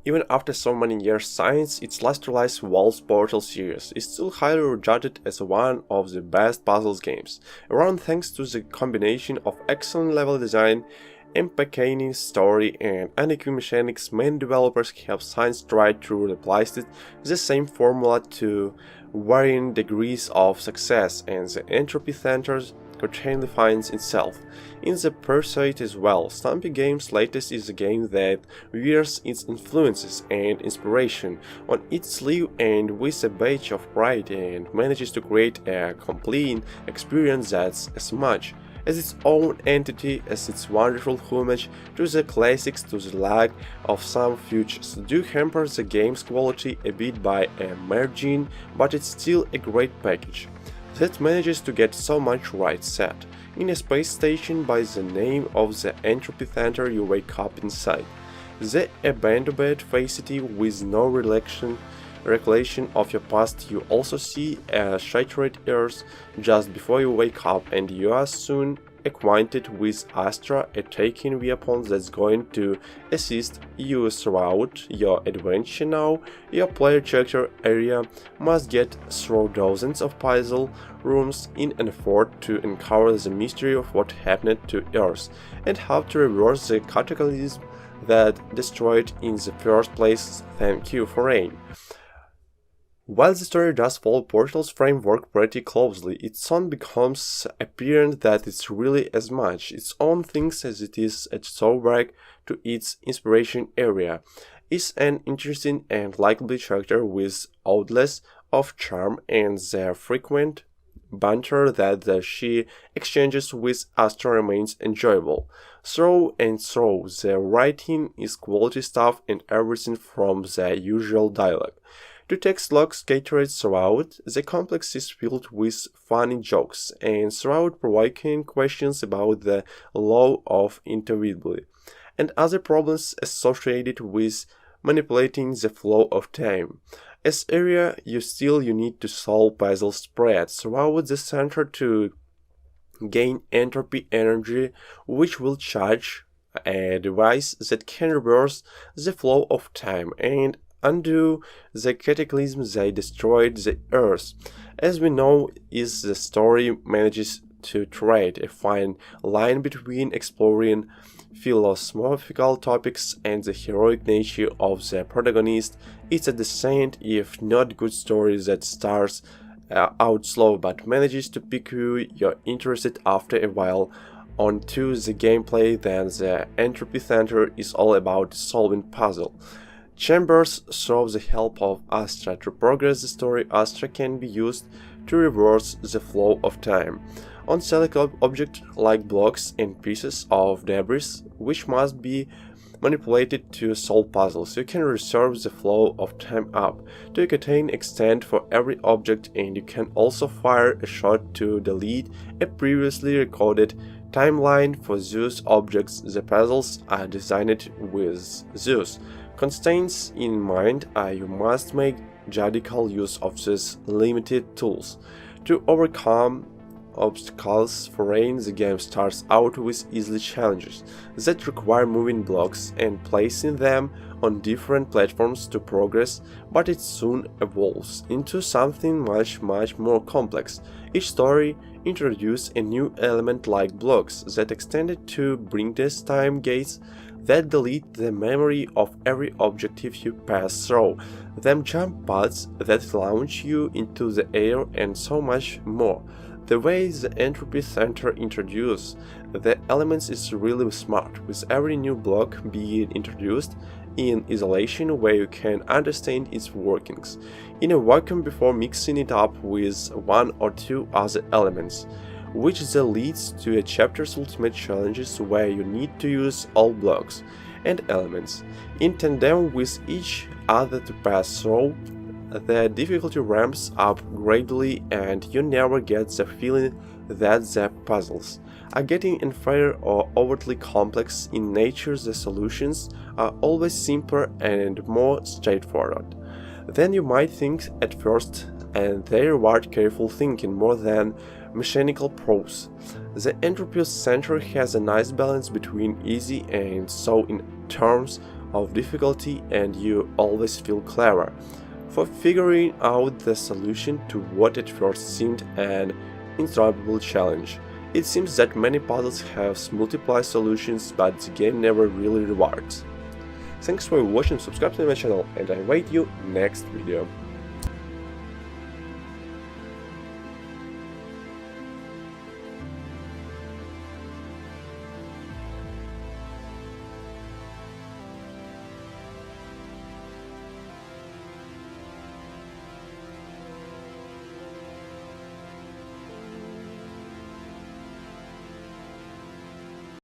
Even after so many years since its last release, Walls Portal series is still highly regarded as one of the best puzzles games, around thanks to the combination of excellent level design, impeccable story, and unique mechanics. Many developers have since tried to replace the same formula to varying degrees of success, and the Entropy Centre currently finds itself in the pursuit as well. Stumpy Games' latest is a game that wears its influences and inspiration on its sleeve and with a badge of pride, and manages to create a complete experience that's as much as its own entity as its wonderful homage to the classics. To the lack of some features do hamper the game's quality a bit by a margin, but it's still a great package that manages to get so much right. Set in a space station by the name of the Entropy Centre, you wake up inside the abandoned facility with no recollection of your past. You also see a shattered Earth just before you wake up, and you are soon acquainted with Astra, a taking weapon that's going to assist you throughout your adventure. Now, your player character area must get through dozens of puzzle rooms in an effort to uncover the mystery of what happened to Earth and how to reverse the cataclysm that destroyed in the first place. Thank you for rain. While the story does follow Portal's framework pretty closely, it soon becomes apparent that it's really as much its own things as it is a throwback to its inspiration area. It's an interesting and likable character with outlets of charm, and the frequent banter that she exchanges with Astra remains enjoyable. Through and through, the writing is quality stuff, and everything from the usual dialogue to text logs scattered throughout. The complex is filled with funny jokes and throughout provoking questions about the law of inevitability and other problems associated with manipulating the flow of time. As area, you need to solve puzzles spread throughout the center to gain entropy energy, which will charge a device that can reverse the flow of time and undo the cataclysm that destroyed the Earth. As we know, is the story manages to tread a fine line between exploring philosophical topics and the heroic nature of the protagonist. It's a decent, if not good story that starts out slow but manages to pique your interest after a while. Onto the gameplay, then the Entropy Centre is all about solving puzzle chambers through the help of Astra. To progress the story, Astra can be used to reverse the flow of time on select objects like blocks and pieces of debris, which must be manipulated to solve puzzles. You can reserve the flow of time up to a certain extent for every object, and you can also fire a shot to delete a previously recorded timeline for those objects. The puzzles are designed with those constraints in mind. You must make judicious use of these limited tools to overcome obstacles. For rain, the game starts out with easy challenges that require moving blocks and placing them on different platforms to progress, but it soon evolves into something much more complex. Each story introduces a new element like blocks that extended to bring this time gates that delete the memory of every objective you pass through, them jump pads that launch you into the air, and so much more. The way the Entropy Centre introduces the elements is really smart, with every new block being introduced in isolation where you can understand its workings in a vacuum before mixing it up with one or two other elements, which then leads to a chapter's ultimate challenges where you need to use all blocks and elements in tandem with each other to pass through. The difficulty ramps up gradually, and you never get the feeling that the puzzles are getting unfair or overtly complex in nature. The solutions are always simpler and more straightforward than you might think at first, and they reward careful thinking more than mechanical prose. The Entropy Centre has a nice balance between easy and so in terms of difficulty and you always feel clever for figuring out the solution to what at first seemed an insurmountable challenge. It seems that many puzzles have multiple solutions, but the game never really rewards. Thanks for watching, subscribe to my channel, and I await you next video.